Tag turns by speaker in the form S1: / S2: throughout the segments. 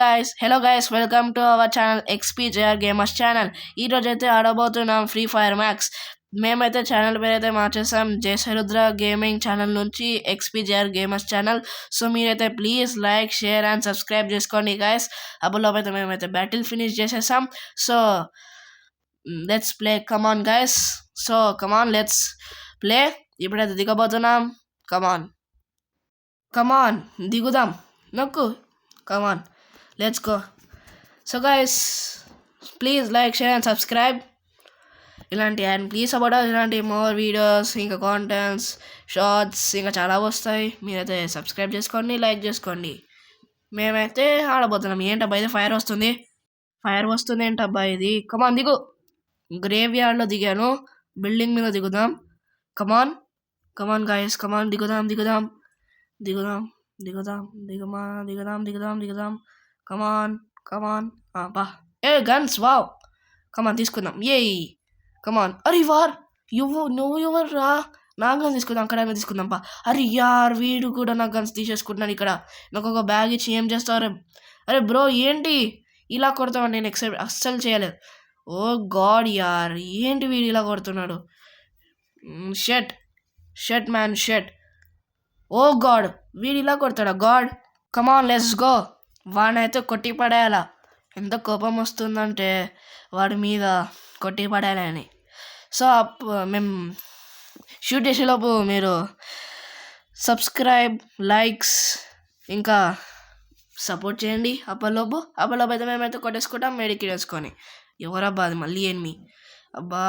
S1: Hello guys welcome to our channel XPJR gamers channel. ఈరోజు అయితే ఆడబోతున్నాం free fire max. మేమైతే channel పేరు అయితే మార్చేసాం, జయసరుద్ర గేమింగ్ ఛానల్ నుంచి XPJR గేమర్స్ ఛానల్. సో మీరైతే please like, share and subscribe చేసుకోండి గైస్. అబ్బులో అయితే మేమైతే బ్యాటిల్ ఫినిష్ చేసేసాం. So let's play, come on guys. So come on let's play. ఇప్పుడైతే దిగబోతున్నాం. కమాన్ దిగుదాం, నొక్కు, కమాన్ let's go. So guys please like, share and subscribe. ఇలాంటి and please support ఇలాంటి more videos, ఇంకా contents, shorts ఇంకా చాలా వస్తాయి. మీరైతే సబ్స్క్రైబ్ చేసుకోండి, లైక్ చేసుకోండి. మేమైతే ఆడబోతున్నాం. ఏంటబ్బా ఇది ఫైర్ వస్తుంది ఏంటబ్బా ఇది? కమాన్ దిగు. గ్రేవ్ యార్డ్లో దిగాను, బిల్డింగ్ మీద దిగుదాం. కమాన్ గాయస్, కమాన్ దిగుదాం. కమాన్ బా ఏ గన్స్, వావ్. కమాన్ తీసుకుందాం. ఏ కమాన్. అరే వార్ నువ్వు ఎవరు రా? నా గన్స్ తీసుకుందాం, అక్కడ తీసుకుందాం పా. అరే యార్ వీడు కూడా నా గన్స్ తీసేసుకుంటున్నాను. ఇక్కడ నాకు ఒక బ్యాగ్ ఇచ్చి ఏం చేస్తావు? అరే బ్రో ఏంటి ఇలా కొడతావు? నేను అస్సలు చేయలేదు. ఓ గాడ్ యార్, ఏంటి వీడు ఇలా కొడుతున్నాడు? షట్ మ్యాన్, ఓ గాడ్, వీడు ఇలా కొడతాడా? God come on let's go. వాడినైతే కొట్టి పడేయాలా. ఎంత కోపం వస్తుందంటే వాడి మీద కొట్టి పడేయాలని. సో మేము షూట్ చేసేలోపు మీరు సబ్స్క్రైబ్, లైక్స్ ఇంకా సపోర్ట్ చేయండి. అప్పలోపు అయితే మేమైతే కొట్టేసుకుంటాం మెడికిట్ వేసుకొని. ఎవరబ్బా అది? మళ్ళీ ఎనిమి. అబ్బా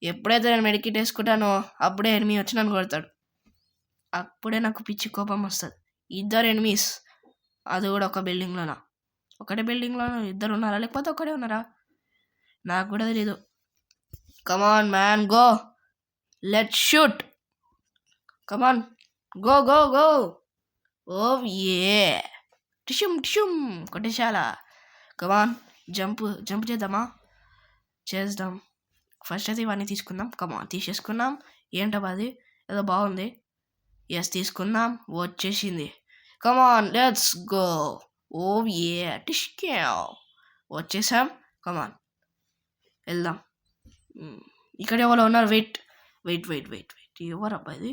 S1: ఎప్పుడైతే నేను మెడికిట్ వేసుకుంటానో అప్పుడే ఎనిమి వచ్చి నన్ను కొడతాడు. అప్పుడే నాకు పిచ్చి కోపం వస్తుంది. 2 ఎనిమీస్, అది కూడా ఒకటే బిల్డింగ్లోనా? ఇద్దరు ఉన్నారా లేకపోతే ఒకడే ఉన్నారా? నాకు కూడా తెలీదు. Come on man, go, let's shoot. Come on go. ఓ ఏ టిషుమ్ కొట్టేశాలా. కమాన్ జంప్ చేద్దాం. ఫస్ట్ అయితే ఇవన్నీ తీసుకుందాం. కమాన్ తీసేసుకున్నాం. ఏంటబ్బా అది? ఏదో బాగుంది. ఎస్ తీసుకుందాం, వచ్చేసింది. కమాన్ లెట్స్ గో. ఓ ఏ వచ్చేసాం. కమాన్ వెళ్దాం. ఇక్కడ ఎవరో ఉన్నారు. వెయిట్. ఎవరు అబ్బా ఇది?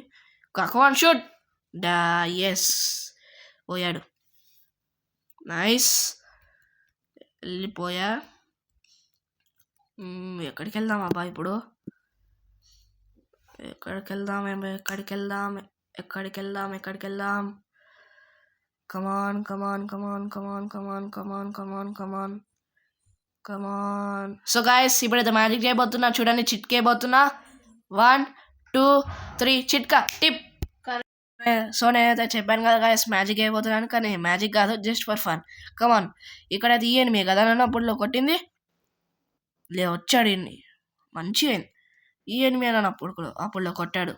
S1: Come on shoot. ఎస్ పోయాడు. నైస్, వెళ్ళిపోయా. ఎక్కడికి వెళ్దాం అబ్బా ఇప్పుడు? ఎక్కడికి వెళ్దాం? కమాన్. సో గాయస్ ఇప్పుడైతే మ్యాజిక్ చేయబోతున్నా, చూడండి. చిట్కేయబోతున్నా. 1 2 3 చిట్కా టిప్. సో నేనైతే చెప్పాను కదా గాయస్ మ్యాజిక్ అయిపోతున్నాను, కానీ మ్యాజిక్ కాదు, జస్ట్ ఫర్ ఫన్. కమాన్ ఇక్కడ తీయండి. మీ కదా నన్ను అప్పుడులో కొట్టింది వచ్చాడు. మంచిగా అయింది. ఈ ఎనిమి అని అప్పుడులో కొట్టాడు,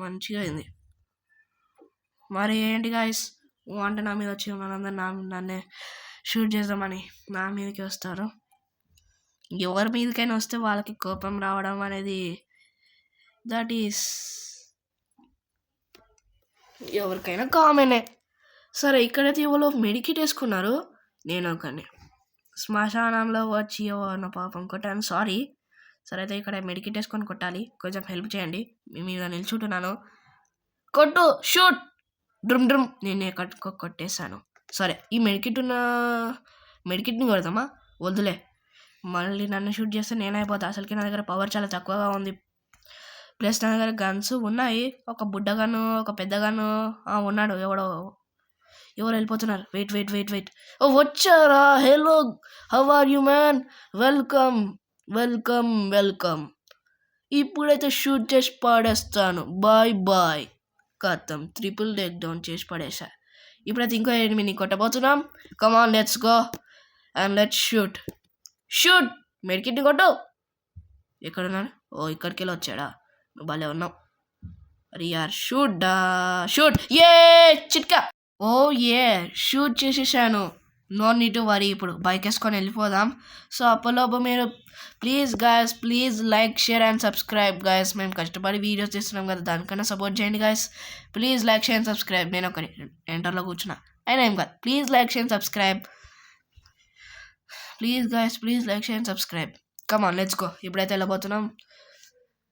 S1: మంచిగా అయింది. మరి ఏంటి గాయస్ అంటే నా మీద వచ్చి మనందరూ నన్నే షూట్ చేద్దామని నా మీదకి వస్తారు. ఎవరి మీదకైనా వస్తే వాళ్ళకి కోపం రావడం అనేది దట్ ఈస్ ఎవరికైనా కామనే. సరే ఇక్కడైతే ఎవరో మెడికిట్ వేసుకున్నారు. నేను ఒకని శ్మశానంలో వచ్చి ఎవరినో పాపం కొట్టాను, సారీ. సరే అయితే ఇక్కడ మెడికిట్ వేసుకొని కొట్టాలి, కొంచెం హెల్ప్ చేయండి. మీ మీద నిల్చుంటున్నాను. కొట్టు, షూట్, డ్రుమ్. నేను కొట్టేశాను. సరే ఈ మెడికిట్ని కొడదామా? వద్దులే, మళ్ళీ నన్ను షూట్ చేస్తే నేనైపోతా. అసలుకి నా దగ్గర పవర్ చాలా తక్కువగా ఉంది. ప్లస్ నా దగ్గర గన్స్ ఉన్నాయి. ఒక బుడ్డ గన్ను, ఒక పెద్ద గన్ను ఉన్నాడు. ఎవరు వెళ్ళిపోతున్నారు. వెయిట్. ఓ వచ్చారా? Hello, how are you man? Welcome. ఇప్పుడైతే షూట్ చేసి పాడేస్తాను. బాయ్. కథం ట్రిపుల్ టేక్ డౌన్ చేసి పడేసా. ఇప్పుడైతే ఇంకో ఎనిమిని కొట్టబోతున్నాం. Come on let's go and let's shoot. మెడికిట్ని కొట్టు. ఎక్కడున్నాడు? ఓ ఇక్కడికి వెళ్ళి వచ్చాడా? భలే ఉన్నావు. అరే యార్, షూట్. ఏ చిట్కా. ఓ ఏ షూట్ చేసేసాను. No need to worry. ఇప్పుడు బైక్ వేసుకొని వెళ్ళిపోదాం. సో అప్పలోపు మీరు please like, share and subscribe guys. మేము కష్టపడి వీడియోస్ చేస్తున్నాం కదా, దానికన్నా సపోర్ట్ చేయండి guys. Please like, share and subscribe. నేను ఒకటి ఎంటర్లో కూర్చున్నా. అయినా ఏం కాదు. Please like share subscribe. Please guys, please like share subscribe. Come on let's go. ఇప్పుడైతే వెళ్ళబోతున్నాం.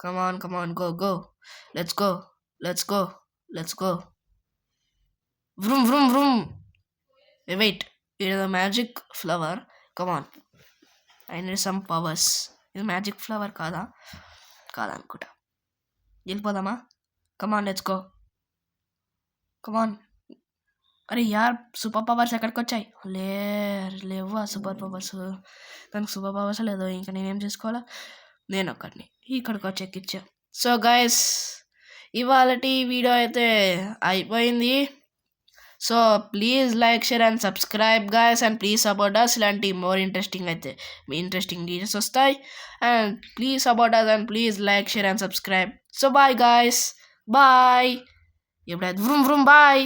S1: Come on go. Let's go. Vroom vroom vroom. Wait, ఇది magic flower. Come on, I need some powers. ఇది మ్యాజిక్ ఫ్లవర్ కాదనుకుంటా. వెళ్ళిపోదామా? Come on let's go. కమాన్. అరే యార్, super powers ఎక్కడికి వచ్చాయి? లేవా సూపర్ పవర్స్? దానికి సూపర్ పవర్స్ లేదు. ఇంకా నేనేం చేసుకోవాలా? నేను ఒక్కడిని ఇక్కడికి వచ్చి ఎక్కిచ్చా. సో గైస్, ఇవాళ వీడియో అయితే అయిపోయింది. So please like share and subscribe guys, and please support us. ఇలాంటి మోర్ ఇంట్రెస్టింగ్ వీడియోస్ వస్తాయి. And please support us and please like share and subscribe. So bye guys, bye. ఎప్పుడైతే vroom వ్రూమ్ bye.